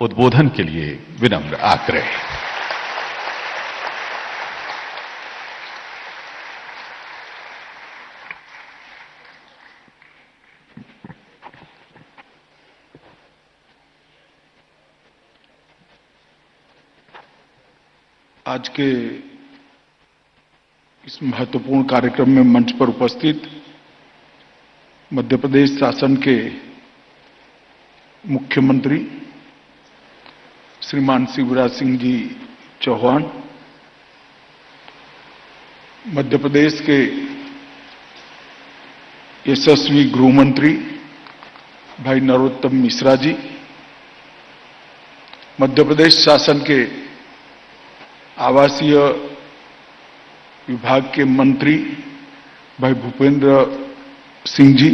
उद्बोधन के लिए विनम्र आग्रह। आज के इस महत्वपूर्ण कार्यक्रम में मंच पर उपस्थित मध्य प्रदेश शासन के मुख्यमंत्री श्रीमान शिवराज सिंह जी चौहान, मध्य प्रदेश के यशस्वी गृह मंत्री भाई नरोत्तम मिश्रा जी, मध्य प्रदेश शासन के आवासीय विभाग के मंत्री भाई भूपेंद्र सिंह जी,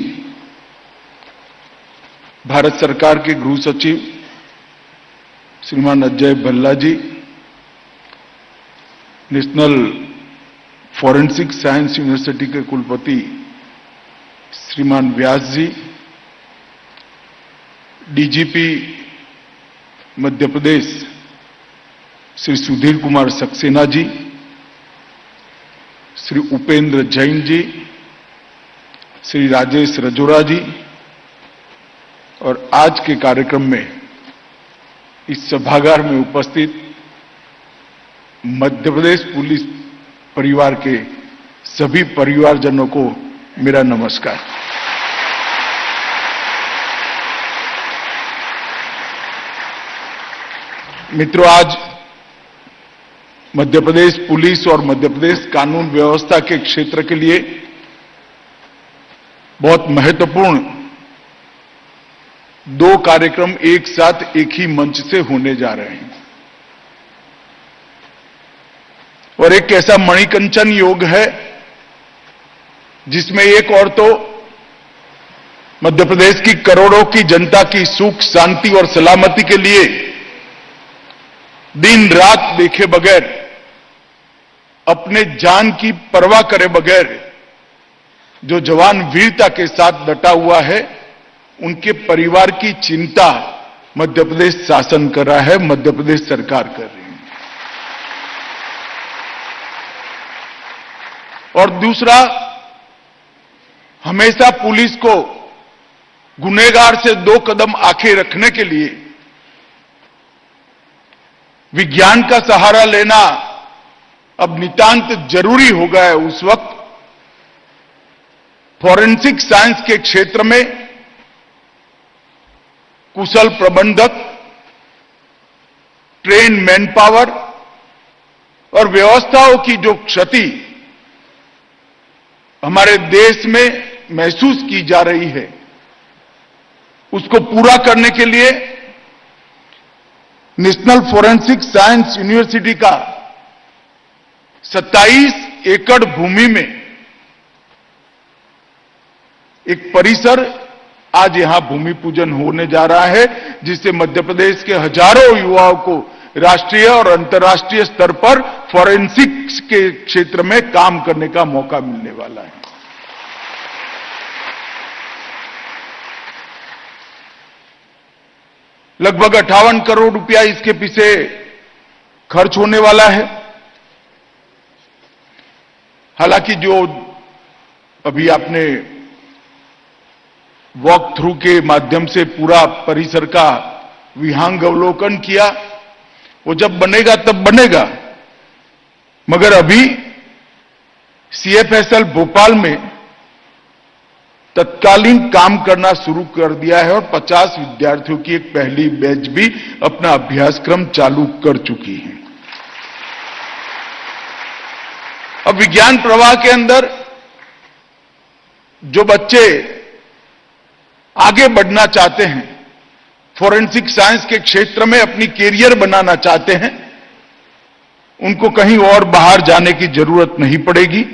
भारत सरकार के गृह सचिव श्रीमान अजय भल्ला जी, नेशनल फॉरेंसिक साइंस यूनिवर्सिटी के कुलपति श्रीमान व्यास जी, डीजीपी मध्य प्रदेश श्री सुधीर कुमार सक्सेना जी, श्री उपेंद्र जैन जी, श्री राजेश रजोरा जी, और आज के कार्यक्रम में इस सभागार में उपस्थित मध्य प्रदेश पुलिस परिवार के सभी परिवारजनों को मेरा नमस्कार। मित्रों, आज मध्य प्रदेश पुलिस और मध्य प्रदेश कानून व्यवस्था के क्षेत्र के लिए बहुत महत्वपूर्ण दो कार्यक्रम एक साथ एक ही मंच से होने जा रहे हैं और एक ऐसा मणिकंचन योग है जिसमें एक और तो मध्य प्रदेश की करोड़ों की जनता की सुख, शांति और सलामती के लिए दिन रात देखे बगैर, अपने जान की परवाह करे बगैर जो जवान वीरता के साथ डटा हुआ है, उनके परिवार की चिंता मध्य प्रदेश शासन कर रहा है, मध्य प्रदेश सरकार कर रही है। और दूसरा, हमेशा पुलिस को गुनहगार से दो कदम आगे रखने के लिए विज्ञान का सहारा लेना अब नितांत जरूरी हो गया है। उस वक्त फॉरेंसिक साइंस के क्षेत्र में कुशल प्रबंधक, ट्रेन मैन पावर और व्यवस्थाओं की जो क्षति हमारे देश में महसूस की जा रही है, उसको पूरा करने के लिए नेशनल फॉरेंसिक साइंस यूनिवर्सिटी का 27 एकड़ भूमि में एक परिसर आज यहां भूमि पूजन होने जा रहा है, जिससे मध्य प्रदेश के हजारों युवाओं को राष्ट्रीय और अंतर्राष्ट्रीय स्तर पर फॉरेंसिक्स के क्षेत्र में काम करने का मौका मिलने वाला है। लगभग 58 करोड़ रुपया इसके पीछे खर्च होने वाला है। हालांकि जो अभी आपने वॉक थ्रू के माध्यम से पूरा परिसर का विहंग अवलोकन किया, वो जब बनेगा तब बनेगा, मगर अभी सीएफएसएल भोपाल में तत्कालीन काम करना शुरू कर दिया है और 50 विद्यार्थियों की एक पहली बैच भी अपना अभ्यासक्रम चालू कर चुकी है। अब विज्ञान प्रवाह के अंदर जो बच्चे आगे बढ़ना चाहते हैं, फॉरेंसिक साइंस के क्षेत्र में अपनी कैरियर बनाना चाहते हैं, उनको कहीं और बाहर जाने की जरूरत नहीं पड़ेगी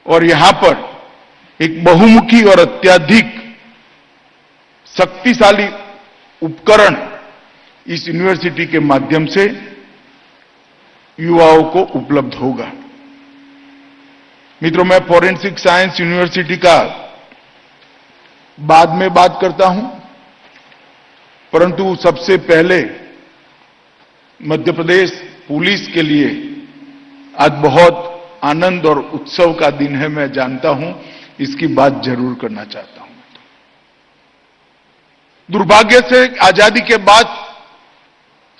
और यहां पर एक बहुमुखी और अत्यधिक शक्तिशाली उपकरण इस यूनिवर्सिटी के माध्यम से युवाओं को उपलब्ध होगा। मित्रों, मैं फॉरेंसिक साइंस यूनिवर्सिटी का बाद में बात करता हूं, परंतु सबसे पहले मध्य प्रदेश पुलिस के लिए आज बहुत आनंद और उत्सव का दिन है। मैं जानता हूं, इसकी बात जरूर करना चाहता हूं। दुर्भाग्य से आजादी के बाद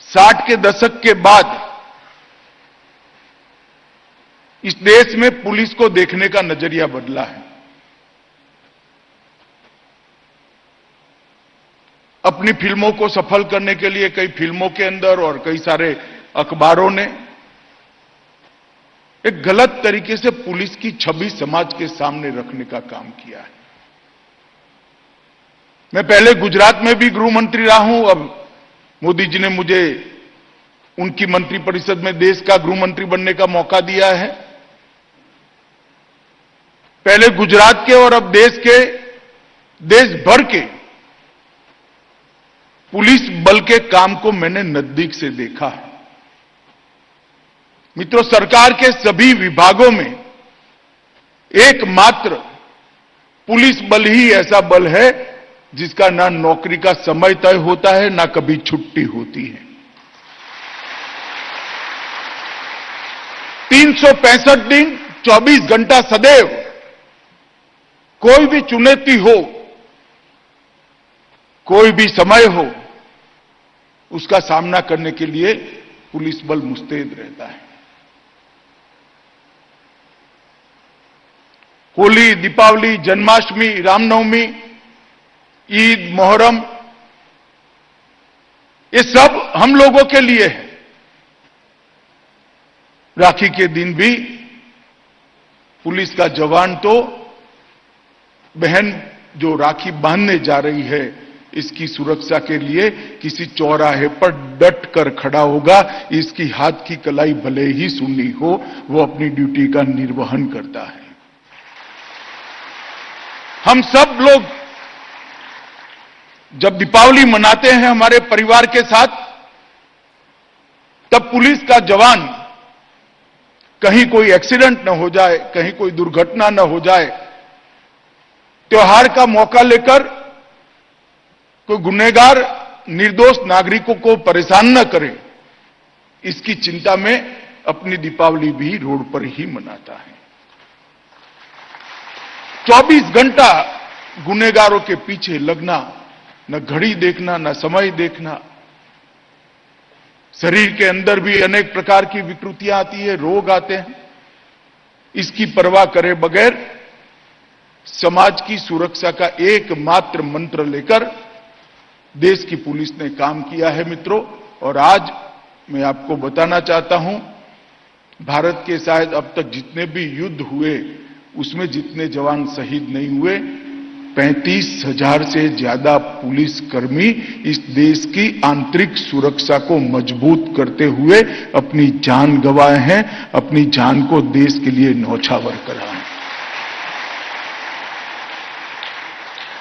60 के दशक के बाद इस देश में पुलिस को देखने का नजरिया बदला है। अपनी फिल्मों को सफल करने के लिए कई फिल्मों के अंदर और कई सारे अखबारों ने एक गलत तरीके से पुलिस की छवि समाज के सामने रखने का काम किया है। मैं पहले गुजरात में भी गृह मंत्री रहा हूं। अब मोदी जी ने मुझे उनकी मंत्रिपरिषद में देश का गृह मंत्री बनने का मौका दिया है। पहले गुजरात के और अब देश भर के पुलिस बल के काम को मैंने नजदीक से देखा है। मित्रों, सरकार के सभी विभागों में एकमात्र पुलिस बल ही ऐसा बल है जिसका ना नौकरी का समय तय होता है, ना कभी छुट्टी होती है। 365 दिन 24 घंटा सदैव कोई भी चुनौती हो, कोई भी समय हो, उसका सामना करने के लिए पुलिस बल मुस्तैद रहता है। होली, दीपावली, जन्माष्टमी, रामनवमी, ईद, मोहर्रम, ये सब हम लोगों के लिए है। राखी के दिन भी पुलिस का जवान तो बहन जो राखी बांधने जा रही है, इसकी सुरक्षा के लिए किसी चौराहे पर डट कर खड़ा होगा। इसकी हाथ की कलाई भले ही सुन्नी हो, वो अपनी ड्यूटी का निर्वहन करता है। हम सब लोग जब दीपावली मनाते हैं हमारे परिवार के साथ, तब पुलिस का जवान कहीं कोई एक्सीडेंट न हो जाए, कहीं कोई दुर्घटना न हो जाए, त्योहार का मौका लेकर कोई गुनहगार निर्दोष नागरिकों को परेशान न करे, इसकी चिंता में अपनी दीपावली भी रोड पर ही मनाता है। 24 घंटा गुनहगारों के पीछे लगना, न घड़ी देखना, न समय देखना। शरीर के अंदर भी अनेक प्रकार की विकृतियां आती है, रोग आते हैं। इसकी परवाह करे बगैर समाज की सुरक्षा का एकमात्र मंत्र लेकर देश की पुलिस ने काम किया है मित्रों। और आज मैं आपको बताना चाहता हूं, भारत के शायद अब तक जितने भी युद्ध हुए उसमें जितने जवान शहीद नहीं हुए, 35,000 से ज्यादा पुलिसकर्मी इस देश की आंतरिक सुरक्षा को मजबूत करते हुए अपनी जान गंवाए हैं, अपनी जान को देश के लिए न्यौछावर करा है।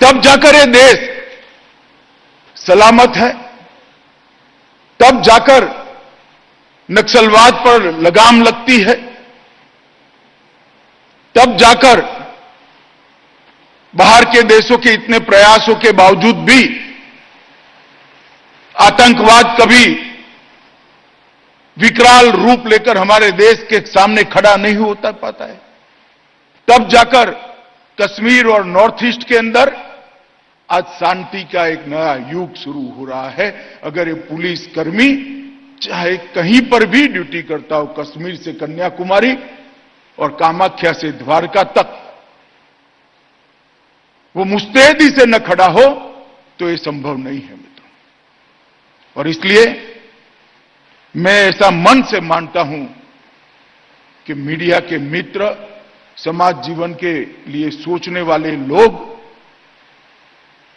तब जाकर ये देश सलामत है, तब जाकर नक्सलवाद पर लगाम लगती है, तब जाकर बाहर के देशों के इतने प्रयासों के बावजूद भी आतंकवाद कभी विकराल रूप लेकर हमारे देश के सामने खड़ा नहीं होता पाता है। तब जाकर कश्मीर और नॉर्थ ईस्ट के अंदर आज शांति का एक नया युग शुरू हो रहा है। अगर ये पुलिसकर्मी चाहे कहीं पर भी ड्यूटी करता हो, कश्मीर से कन्याकुमारी और कामाख्या से द्वारका तक, वो मुस्तैदी से न खड़ा हो तो ये संभव नहीं है मित्रों। और इसलिए मैं ऐसा मन से मानता हूं कि मीडिया के मित्र, समाज जीवन के लिए सोचने वाले लोग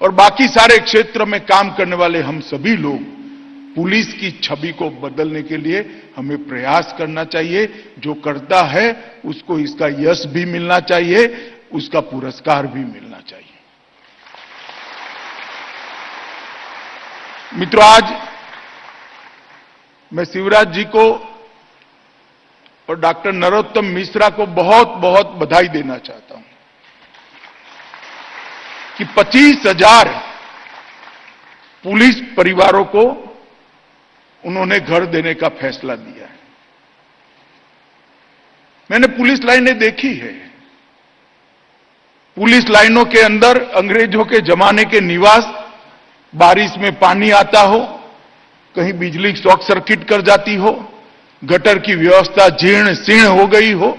और बाकी सारे क्षेत्र में काम करने वाले हम सभी लोग पुलिस की छवि को बदलने के लिए हमें प्रयास करना चाहिए। जो करता है उसको इसका यश भी मिलना चाहिए, उसका पुरस्कार भी मिलना चाहिए। मित्रों, आज मैं शिवराज जी को और डॉक्टर नरोत्तम मिश्रा को बहुत बहुत बधाई देना चाहता हूं कि 25,000 पुलिस परिवारों को उन्होंने घर देने का फैसला दिया है। मैंने पुलिस लाइनें देखी है। पुलिस लाइनों के अंदर अंग्रेजों के जमाने के निवास, बारिश में पानी आता हो, कहीं बिजली शॉर्ट सर्किट कर जाती हो, गटर की व्यवस्था जीर्ण शीर्ण हो गई हो,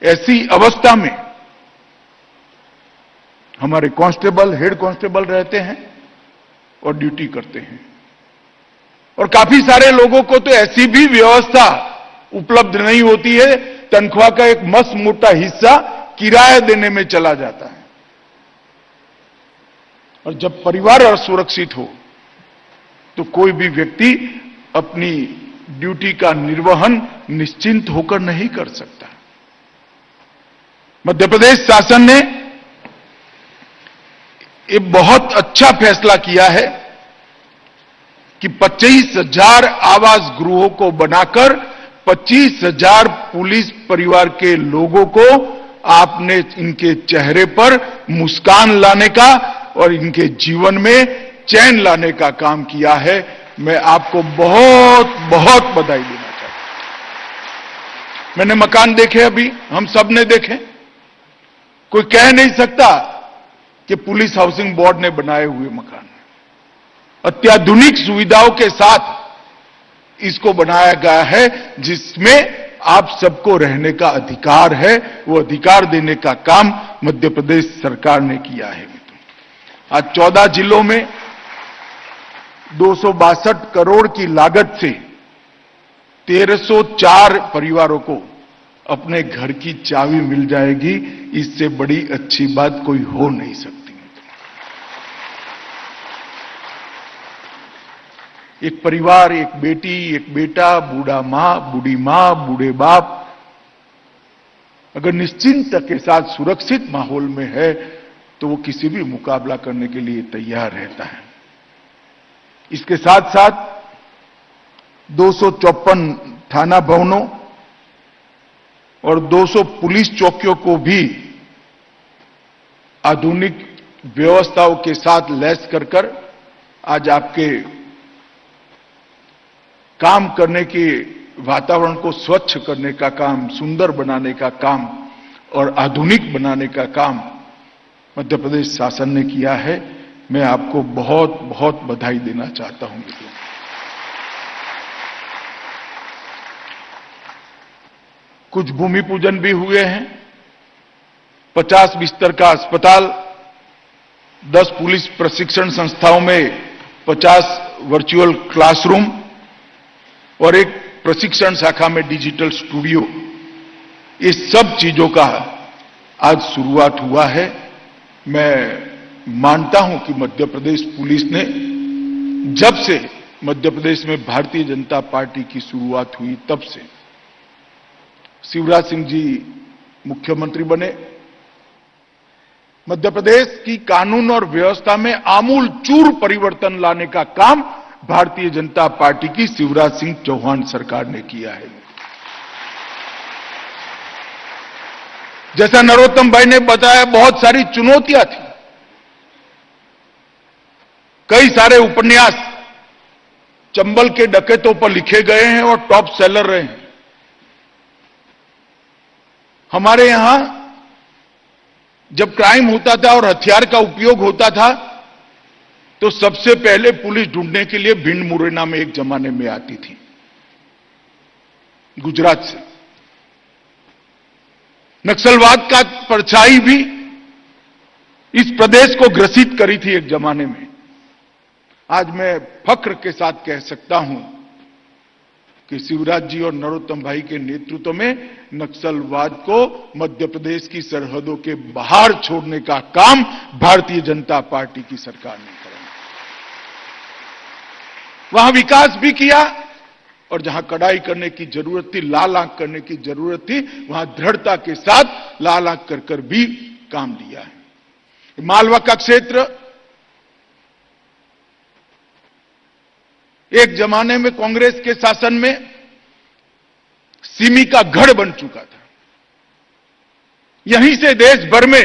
ऐसी अवस्था में हमारे कांस्टेबल, हेड कांस्टेबल रहते हैं और ड्यूटी करते हैं। और काफी सारे लोगों को तो ऐसी भी व्यवस्था उपलब्ध नहीं होती है, तनख्वाह का एक मस्त मोटा हिस्सा किराया देने में चला जाता है। और जब परिवार असुरक्षित हो तो कोई भी व्यक्ति अपनी ड्यूटी का निर्वहन निश्चिंत होकर नहीं कर सकता। मध्य प्रदेश शासन ने एक बहुत अच्छा फैसला किया है कि 25,000 आवास गृहों को बनाकर 25,000 पुलिस परिवार के लोगों को आपने इनके चेहरे पर मुस्कान लाने का और इनके जीवन में चैन लाने का काम किया है। मैं आपको बहुत बहुत बधाई देना चाहता हूं। मैंने मकान देखे, अभी हम सब ने देखे। कोई कह नहीं सकता कि पुलिस हाउसिंग बोर्ड ने बनाए हुए मकान, अत्याधुनिक सुविधाओं के साथ इसको बनाया गया है, जिसमें आप सबको रहने का अधिकार है। वो अधिकार देने का काम मध्य प्रदेश सरकार ने किया है। आज 14 जिलों में 262 करोड़ की लागत से 1304 परिवारों को अपने घर की चाबी मिल जाएगी। इससे बड़ी अच्छी बात कोई हो नहीं सकती। एक परिवार, एक बेटी, एक बेटा, बूढ़ा मां, बूढ़ी मां, बूढ़े बाप अगर निश्चिंत के साथ सुरक्षित माहौल में है तो वो किसी भी मुकाबला करने के लिए तैयार रहता है। इसके साथ साथ 254 थाना भवनों और 200 पुलिस चौकियों को भी आधुनिक व्यवस्थाओं के साथ लैस कर आज आपके काम करने के वातावरण को स्वच्छ करने का काम, सुंदर बनाने का काम और आधुनिक बनाने का काम मध्य प्रदेश शासन ने किया है। मैं आपको बहुत बहुत बधाई देना चाहता हूं मित्रों। कुछ भूमि पूजन भी हुए हैं। 50 बिस्तर का अस्पताल, 10 पुलिस प्रशिक्षण संस्थाओं में 50 वर्चुअल क्लासरूम और एक प्रशिक्षण शाखा में डिजिटल स्टूडियो, ये सब चीजों का आज शुरुआत हुआ है। मैं मानता हूं कि मध्य प्रदेश पुलिस ने, जब से मध्य प्रदेश में भारतीय जनता पार्टी की शुरुआत हुई तब से, शिवराज सिंह जी मुख्यमंत्री बने, मध्य प्रदेश की कानून और व्यवस्था में आमूल चूर परिवर्तन लाने का काम भारतीय जनता पार्टी की शिवराज सिंह चौहान सरकार ने किया है। जैसा नरोत्तम भाई ने बताया, बहुत सारी चुनौतियां थी। कई सारे उपन्यास चंबल के डकैतों पर लिखे गए हैं और टॉप सेलर रहे हैं। हमारे यहां जब क्राइम होता था और हथियार का उपयोग होता था तो सबसे पहले पुलिस ढूंढने के लिए भिंड मुरैना में एक जमाने में आती थी, गुजरात से। नक्सलवाद का परछाई भी इस प्रदेश को ग्रसित करी थी एक जमाने में। आज मैं फक्र के साथ कह सकता हूं कि शिवराज जी और नरोत्तम भाई के नेतृत्व में नक्सलवाद को मध्य प्रदेश की सरहदों के बाहर छोड़ने का काम भारतीय जनता पार्टी की सरकार ने किया। वहां विकास भी किया और जहां कड़ाई करने की जरूरत थी, लाल आंख करने की जरूरत थी, वहां दृढ़ता के साथ लाल आंख कर भी काम लिया है। मालवा का क्षेत्र एक जमाने में कांग्रेस के शासन में सिमी का गढ़ बन चुका था। यहीं से देश भर में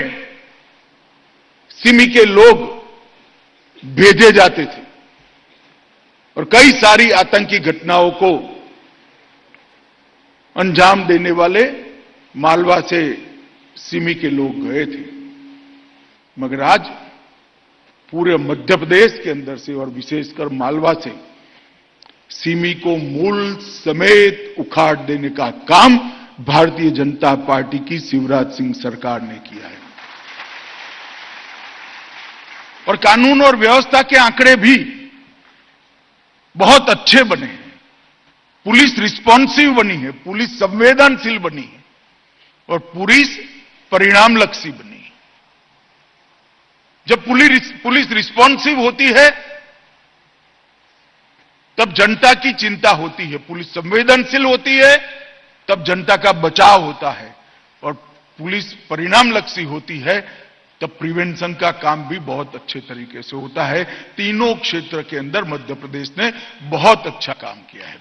सिमी के लोग भेजे जाते थे। और कई सारी आतंकी घटनाओं को अंजाम देने वाले मालवा से सिमी के लोग गए थे। मगर आज पूरे मध्य प्रदेश के अंदर से और विशेषकर मालवा से सिमी को मूल समेत उखाड़ देने का काम भारतीय जनता पार्टी की शिवराज सिंह सरकार ने किया है। और कानून और व्यवस्था के आंकड़े भी बहुत अच्छे बने हैं। पुलिस रिस्पॉन्सिव बनी है, पुलिस संवेदनशील बनी है और पुलिस परिणाम लक्षी बनी है। जब पुलिस रिस्पॉन्सिव होती है तब जनता की चिंता होती है, पुलिस संवेदनशील होती है तब जनता का बचाव होता है और पुलिस परिणाम लक्षी होती है तब प्रिवेंशन का काम भी बहुत अच्छे तरीके से होता है। तीनों क्षेत्र के अंदर मध्य प्रदेश ने बहुत अच्छा काम किया है।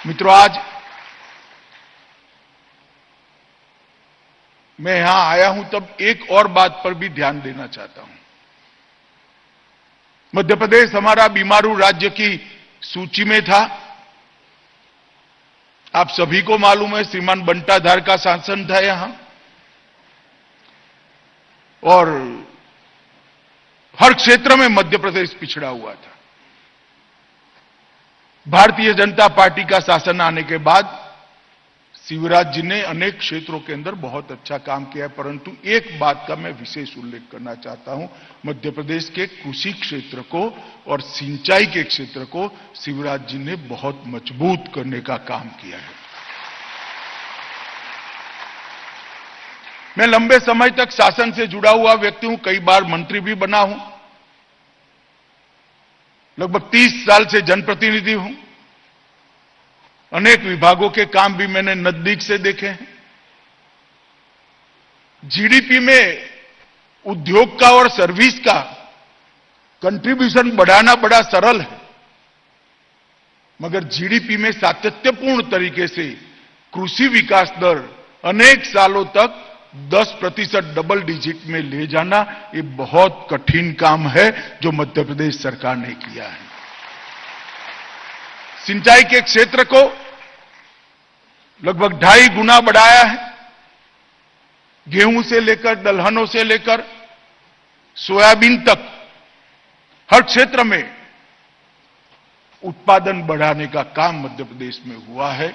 मित्रों, आज मैं यहां आया हूं तब एक और बात पर भी ध्यान देना चाहता हूं। मध्य प्रदेश हमारा बीमारू राज्य की सूची में था। आप सभी को मालूम है, श्रीमान बंटाधार का शासन था यहां और हर क्षेत्र में मध्य प्रदेश पिछड़ा हुआ था। भारतीय जनता पार्टी का शासन आने के बाद शिवराज जी ने अनेक क्षेत्रों के अंदर बहुत अच्छा काम किया है, परंतु एक बात का मैं विशेष उल्लेख करना चाहता हूं। मध्य प्रदेश के कृषि क्षेत्र को और सिंचाई के क्षेत्र को शिवराज जी ने बहुत मजबूत करने का काम किया है। मैं लंबे समय तक शासन से जुड़ा हुआ व्यक्ति हूं, कई बार मंत्री भी बना हूं, लगभग 30 साल से जनप्रतिनिधि हूं। अनेक विभागों के काम भी मैंने नजदीक से देखे हैं। जीडीपी में उद्योग का और सर्विस का कंट्रीब्यूशन बढ़ाना बड़ा सरल है, मगर जीडीपी में सातत्यपूर्ण तरीके से कृषि विकास दर अनेक सालों तक 10% डबल डिजिट में ले जाना, ये बहुत कठिन काम है जो मध्य प्रदेश सरकार ने किया है। सिंचाई के क्षेत्र को लगभग 2.5 गुना बढ़ाया है। गेहूं से लेकर दलहनों से लेकर सोयाबीन तक हर क्षेत्र में उत्पादन बढ़ाने का काम मध्य प्रदेश में हुआ है।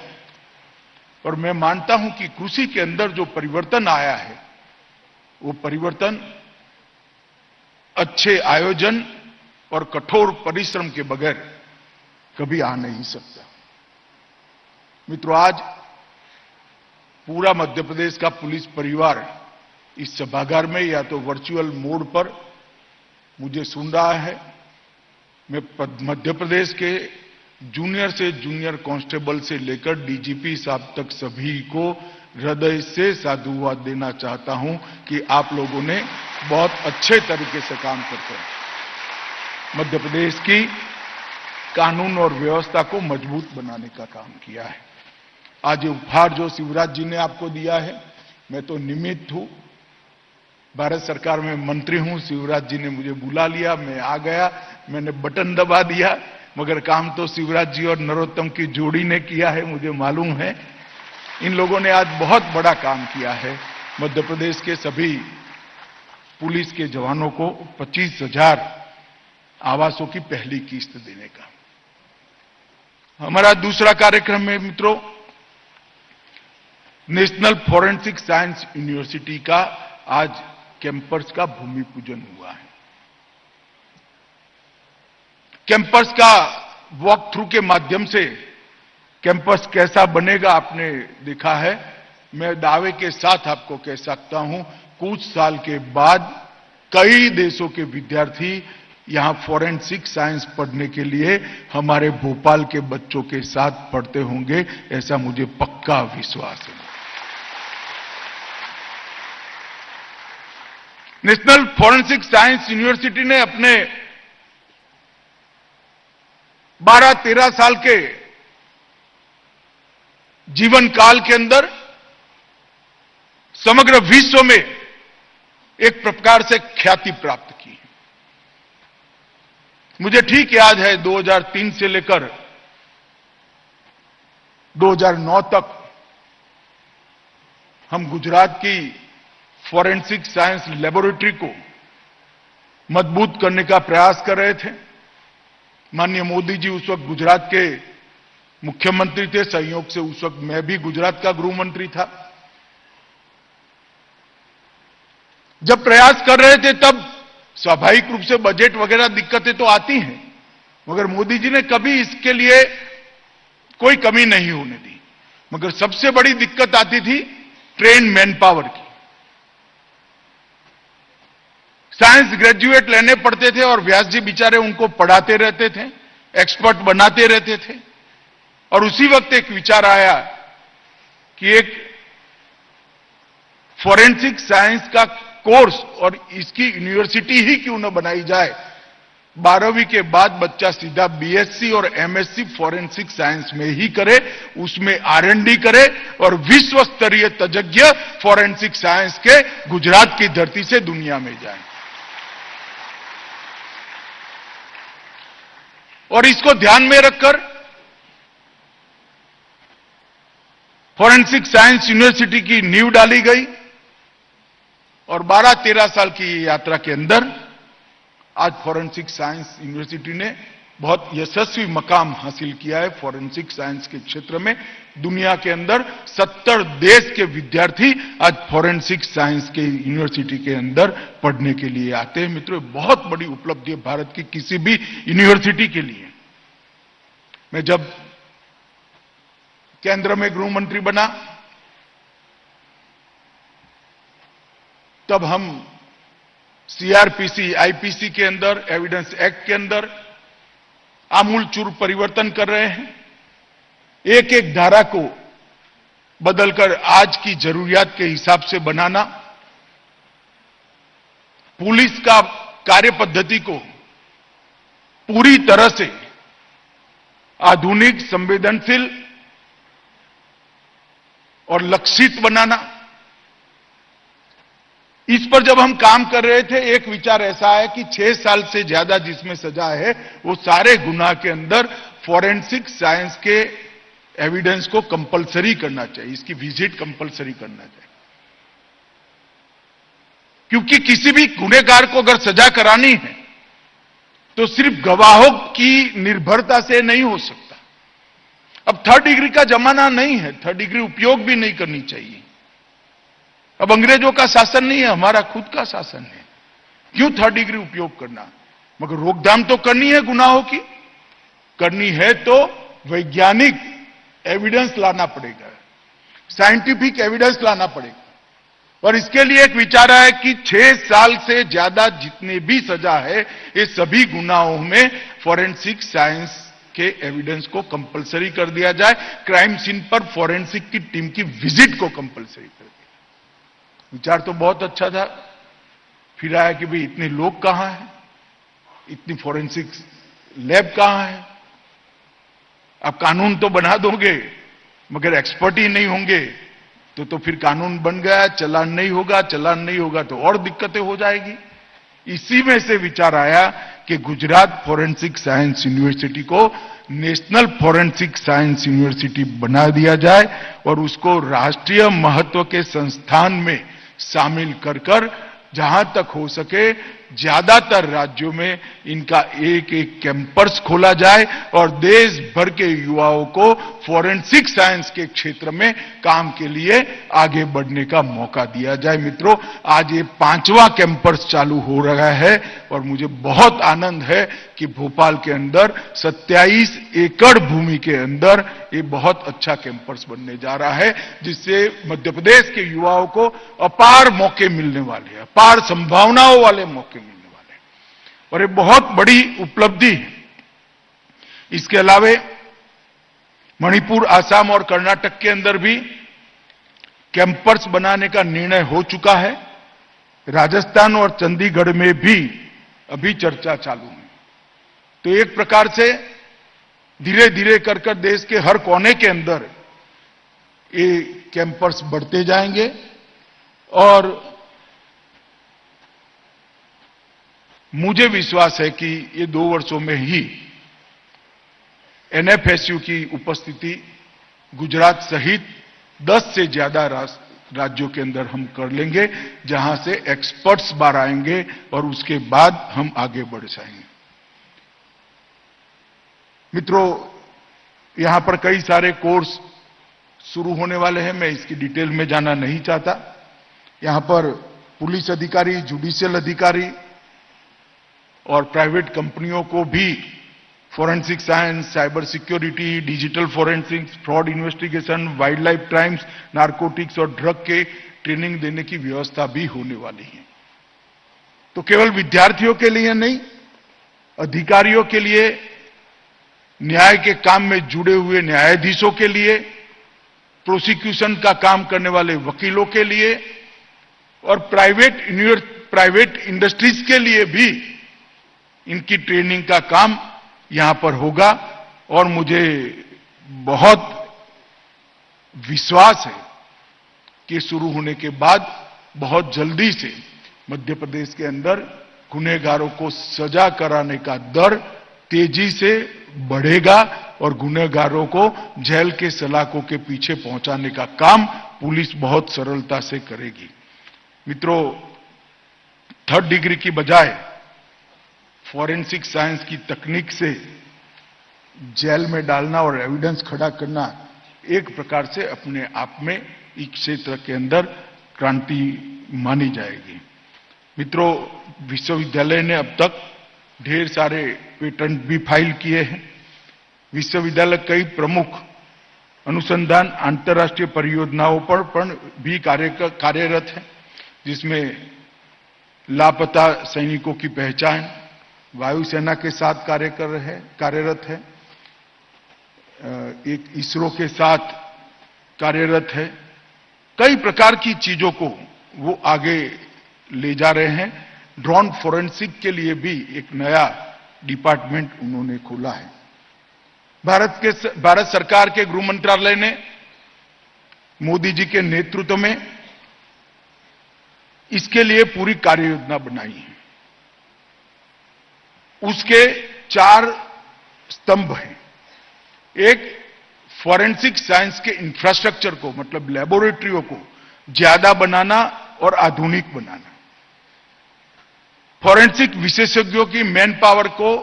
और मैं मानता हूं कि कृषि के अंदर जो परिवर्तन आया है वो परिवर्तन अच्छे आयोजन और कठोर परिश्रम के बगैर कभी आ नहीं सकता। मित्रों, आज पूरा मध्य प्रदेश का पुलिस परिवार इस सभागार में या तो वर्चुअल मोड पर मुझे सुन रहा है। मैं मध्य प्रदेश के जूनियर से जूनियर कांस्टेबल से लेकर डीजीपी साहब तक सभी को हृदय से साधुवाद देना चाहता हूं कि आप लोगों ने बहुत अच्छे तरीके से काम करते हैं मध्य प्रदेश की कानून और व्यवस्था को मजबूत बनाने का काम किया है। आज ये उपहार जो शिवराज जी ने आपको दिया है, मैं तो निमित्त हूं। भारत सरकार में मंत्री हूं, शिवराज जी ने मुझे बुला लिया, मैं आ गया, मैंने बटन दबा दिया, मगर काम तो शिवराज जी और नरोत्तम की जोड़ी ने किया है, मुझे मालूम है। इन लोगों ने आज बहुत बड़ा काम किया है। मध्य प्रदेश के सभी पुलिस के जवानों को 25,000 आवासों की पहली किस्त देने का। हमारा दूसरा कार्यक्रम है मित्रों, नेशनल फॉरेंसिक साइंस यूनिवर्सिटी का आज कैंपस का भूमि पूजन हुआ है। कैंपस का वॉक थ्रू के माध्यम से कैंपस कैसा बनेगा आपने देखा है। मैं दावे के साथ आपको कह सकता हूं, कुछ साल के बाद कई देशों के विद्यार्थी यहां फॉरेंसिक साइंस पढ़ने के लिए हमारे भोपाल के बच्चों के साथ पढ़ते होंगे, ऐसा मुझे पक्का विश्वास है। नेशनल फॉरेंसिक साइंस यूनिवर्सिटी ने अपने 12-13 साल के जीवन काल के अंदर समग्र विश्व में एक प्रकार से ख्याति प्राप्त की। मुझे ठीक याद है 2003 से लेकर 2009 तक हम गुजरात की फॉरेंसिक साइंस लेबोरेटरी को मजबूत करने का प्रयास कर रहे थे। माननीय मोदी जी उस वक्त गुजरात के मुख्यमंत्री थे। संयोग से उस वक्त मैं भी गुजरात का गृह मंत्री था। जब प्रयास कर रहे थे तब स्वाभाविक रूप से बजट वगैरह दिक्कतें तो आती हैं, मगर मोदी जी ने कभी इसके लिए कोई कमी नहीं होने दी। मगर सबसे बड़ी दिक्कत आती थी ट्रेन मैन पावर की। साइंस ग्रेजुएट लेने पड़ते थे और व्यास जी बेचारे उनको पढ़ाते रहते थे, एक्सपर्ट बनाते रहते थे। और उसी वक्त एक विचार आया कि एक फॉरेंसिक साइंस का कोर्स और इसकी यूनिवर्सिटी ही क्यों न बनाई जाए। 12वीं के बाद बच्चा सीधा बीएससी और एमएससी फॉरेंसिक साइंस में ही करे, उसमें आरएनडी करे और विश्व स्तरीय तज्ञ फॉरेंसिक साइंस के गुजरात की धरती से दुनिया में जाए। और इसको ध्यान में रखकर फॉरेंसिक साइंस यूनिवर्सिटी की नींव डाली गई और 12-13 साल की यात्रा के अंदर आज फॉरेंसिक साइंस यूनिवर्सिटी ने बहुत यशस्वी मकाम हासिल किया है। फॉरेंसिक साइंस के क्षेत्र में दुनिया के अंदर 70 देश के विद्यार्थी आज फॉरेंसिक साइंस के यूनिवर्सिटी के अंदर पढ़ने के लिए आते हैं। मित्रों, बहुत बड़ी उपलब्धि है भारत की किसी भी यूनिवर्सिटी के लिए। मैं जब केंद्र में गृह मंत्री बना तब हम सीआरपीसी, आईपीसी के अंदर, एविडेंस एक्ट के अंदर आमूलचूल परिवर्तन कर रहे हैं। एक एक धारा को बदलकर आज की जरूरियात के हिसाब से बनाना, पुलिस का कार्य पद्धति को पूरी तरह से आधुनिक, संवेदनशील और लक्षित बनाना, इस पर जब हम काम कर रहे थे एक विचार ऐसा है कि 6 साल से ज्यादा जिसमें सजा है वो सारे गुनाह के अंदर फॉरेंसिक साइंस के एविडेंस को कंपलसरी करना चाहिए, इसकी विजिट कंपलसरी करना चाहिए। क्योंकि किसी भी गुनहगार को अगर सजा करानी है तो सिर्फ गवाहों की निर्भरता से नहीं हो सकता। अब 3rd डिग्री का जमाना नहीं है, 3rd डिग्री उपयोग भी नहीं करनी चाहिए। अब अंग्रेजों का शासन नहीं है, हमारा खुद का शासन है। क्यों 3rd डिग्री उपयोग करना? मगर रोकथाम तो करनी है गुनाहों की, करनी है तो वैज्ञानिक एविडेंस लाना पड़ेगा, साइंटिफिक एविडेंस लाना पड़ेगा। और इसके लिए एक विचार है कि 6 साल से ज्यादा जितने भी सजा है ये सभी गुनाहों में फॉरेंसिक साइंस के एविडेंस को कंपलसरी कर दिया जाए। क्राइम सीन पर फॉरेंसिक की टीम की विजिट को कंपलसरी कर दिया। विचार तो बहुत अच्छा था, फिर आया कि भाई इतने लोग कहां हैं, इतनी फॉरेंसिक लैब कहां है। आप कानून तो बना दोगे मगर एक्सपर्ट ही नहीं होंगे तो फिर कानून बन गया, चालान नहीं होगा, चालान नहीं होगा तो और दिक्कतें हो जाएगी। इसी में से विचार आया कि गुजरात फॉरेंसिक साइंस यूनिवर्सिटी को नेशनल फॉरेंसिक साइंस यूनिवर्सिटी बना दिया जाए और उसको राष्ट्रीय महत्व के संस्थान में शामिल कर जहां तक हो सके ज्यादातर राज्यों में इनका एक एक कैंपस खोला जाए और देश भर के युवाओं को फॉरेंसिक साइंस के क्षेत्र में काम के लिए आगे बढ़ने का मौका दिया जाए। मित्रों, आज ये 5वां कैंपस चालू हो रहा है और मुझे बहुत आनंद है कि भोपाल के अंदर 27 एकड़ भूमि के अंदर ये बहुत अच्छा कैंपस बनने जा रहा है, जिससे मध्य प्रदेश के युवाओं को अपार मौके मिलने वाले हैं, अपार संभावनाओं वाले मौके मिलने वाले हैं और ये बहुत बड़ी उपलब्धि है। इसके अलावे मणिपुर, आसाम और कर्नाटक के अंदर भी कैंपस बनाने का निर्णय हो चुका है। राजस्थान और चंडीगढ़ में भी अभी चर्चा चालू है। तो एक प्रकार से धीरे धीरे कर देश के हर कोने के अंदर ये कैंपस बढ़ते जाएंगे और मुझे विश्वास है कि ये 2 वर्षों में ही एनएफएसयू की उपस्थिति गुजरात सहित 10 से ज्यादा राज्यों के अंदर हम कर लेंगे, जहां से एक्सपर्ट्स बाहर आएंगे और उसके बाद हम आगे बढ़ जाएंगे। मित्रों, यहां पर कई सारे कोर्स शुरू होने वाले हैं, मैं इसकी डिटेल में जाना नहीं चाहता। यहां पर पुलिस अधिकारी, जुडिशियल अधिकारी और प्राइवेट कंपनियों को भी forensic science, cyber security, digital forensics, fraud investigation, wild life crimes, narcotics और ड्रग के ट्रेनिंग देने की व्यवस्था भी होने वाली है। तो केवल विद्यार्थियों के लिए नहीं, अधिकारियों के लिए, न्याय के काम में जुड़े हुए न्यायाधीशों के लिए, प्रोसिक्यूशन का काम करने वाले वकीलों के लिए और प्राइवेट इंडस्ट्रीज के लिए भी इनकी ट्रेनिंग का काम यहां पर होगा। और मुझे बहुत विश्वास है कि शुरू होने के बाद बहुत जल्दी से मध्य प्रदेश के अंदर गुनहगारों को सजा कराने का दर तेजी से बढ़ेगा और गुनहगारों को जेल के सलाखों के पीछे पहुंचाने का काम पुलिस बहुत सरलता से करेगी। मित्रों, 3rd डिग्री की बजाय फॉरेंसिक साइंस की तकनीक से जेल में डालना और एविडेंस खड़ा करना एक प्रकार से अपने आप में इस क्षेत्र के अंदर क्रांति मानी जाएगी। मित्रों, विश्वविद्यालय ने अब तक ढेर सारे पेटेंट भी फाइल किए हैं। विश्वविद्यालय कई प्रमुख अनुसंधान अंतर्राष्ट्रीय परियोजनाओं पर भी कार्यरत है, जिसमें लापता सैनिकों की पहचान, वायुसेना के साथ कार्यरत है, एक इसरो के साथ कार्यरत है। कई प्रकार की चीजों को वो आगे ले जा रहे हैं। ड्रोन फोरेंसिक के लिए भी एक नया डिपार्टमेंट उन्होंने खोला है। भारत सरकार के गृह मंत्रालय ने मोदी जी के नेतृत्व में इसके लिए पूरी कार्य योजना बनाई है। उसके 4 स्तंभ हैं। एक, फॉरेंसिक साइंस के इंफ्रास्ट्रक्चर को, मतलब लेबोरेटरियों को ज्यादा बनाना और आधुनिक बनाना। फॉरेंसिक विशेषज्ञों की मैन पावर को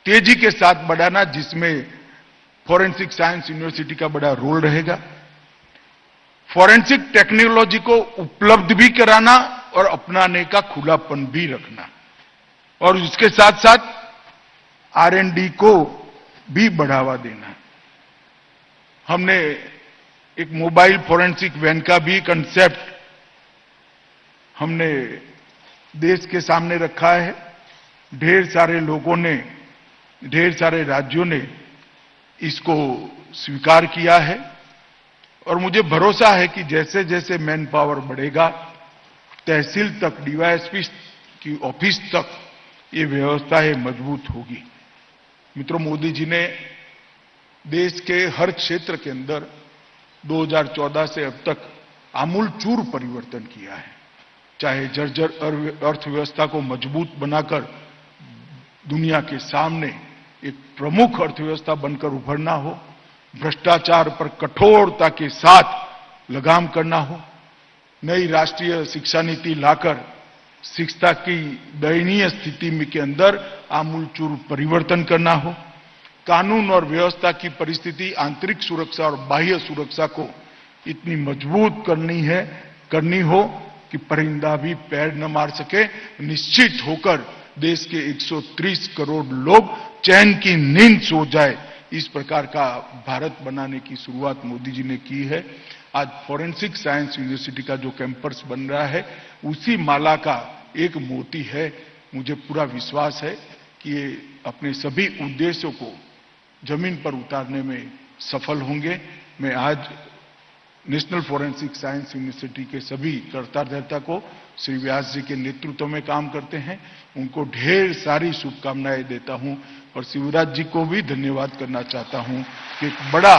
तेजी के साथ बढ़ाना, जिसमें फॉरेंसिक साइंस यूनिवर्सिटी का बड़ा रोल रहेगा। फॉरेंसिक टेक्नोलॉजी को उपलब्ध भी कराना और अपनाने का खुलापन भी रखना, और उसके साथ साथ R&D को भी बढ़ावा देना। हमने एक मोबाइल फॉरेंसिक वैन का भी कंसेप्ट हमने देश के सामने रखा है। ढेर सारे लोगों ने, ढेर सारे राज्यों ने इसको स्वीकार किया है और मुझे भरोसा है कि जैसे जैसे मैन पावर बढ़ेगा, तहसील तक, डीवाईएसपी की ऑफिस तक ये व्यवस्था मजबूत होगी। मित्रों, मोदी जी ने देश के हर क्षेत्र के अंदर 2014 से अब तक आमूलचूर परिवर्तन किया है। चाहे जर्जर अर्थव्यवस्था को मजबूत बनाकर दुनिया के सामने एक प्रमुख अर्थव्यवस्था बनकर उभरना हो, भ्रष्टाचार पर कठोरता के साथ लगाम करना हो, नई राष्ट्रीय शिक्षा नीति लाकर शिक्षा की दयनीय स्थिति में के अंदर आमूलचूर परिवर्तन करना हो, कानून और व्यवस्था की परिस्थिति, आंतरिक सुरक्षा और बाह्य सुरक्षा को इतनी मजबूत करनी हो कि परिंदा भी पैर न मार सके, निश्चित होकर देश के 130 करोड़ लोग चैन की नींद सो जाए, इस प्रकार का भारत बनाने की शुरुआत मोदी जी ने की है। आज फॉरेंसिक साइंस यूनिवर्सिटी का जो कैंपस बन रहा है, उसी माला का एक मोती है। मुझे पूरा विश्वास है कि ये अपने सभी उद्देश्यों को जमीन पर उतारने में सफल होंगे। मैं आज नेशनल फॉरेंसिक साइंस यूनिवर्सिटी के सभी कर्ता धर्ता को, श्री व्यास जी के नेतृत्व में काम करते हैं, उनको ढेर सारी शुभकामनाएं देता हूं और शिवराज जी को भी धन्यवाद करना चाहता हूं कि एक बड़ा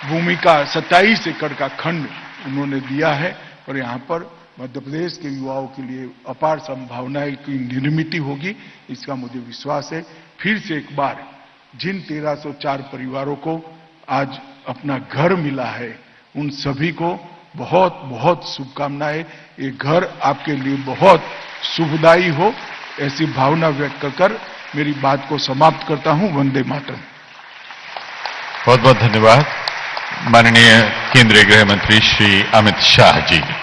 भूमि का 27 एकड़ का खंड उन्होंने दिया है और यहां पर मध्य प्रदेश के युवाओं के लिए अपार संभावनाएं की निर्मित होगी, इसका मुझे विश्वास है। फिर से एक बार जिन 1304 परिवारों को आज अपना घर मिला है, उन सभी को बहुत बहुत शुभकामनाएं। ये घर आपके लिए बहुत शुभदायी हो, ऐसी भावना व्यक्त कर मेरी बात को समाप्त करता हूं। वंदे मातरम। बहुत बहुत धन्यवाद माननीय केंद्रीय गृह मंत्री श्री अमित शाह जी।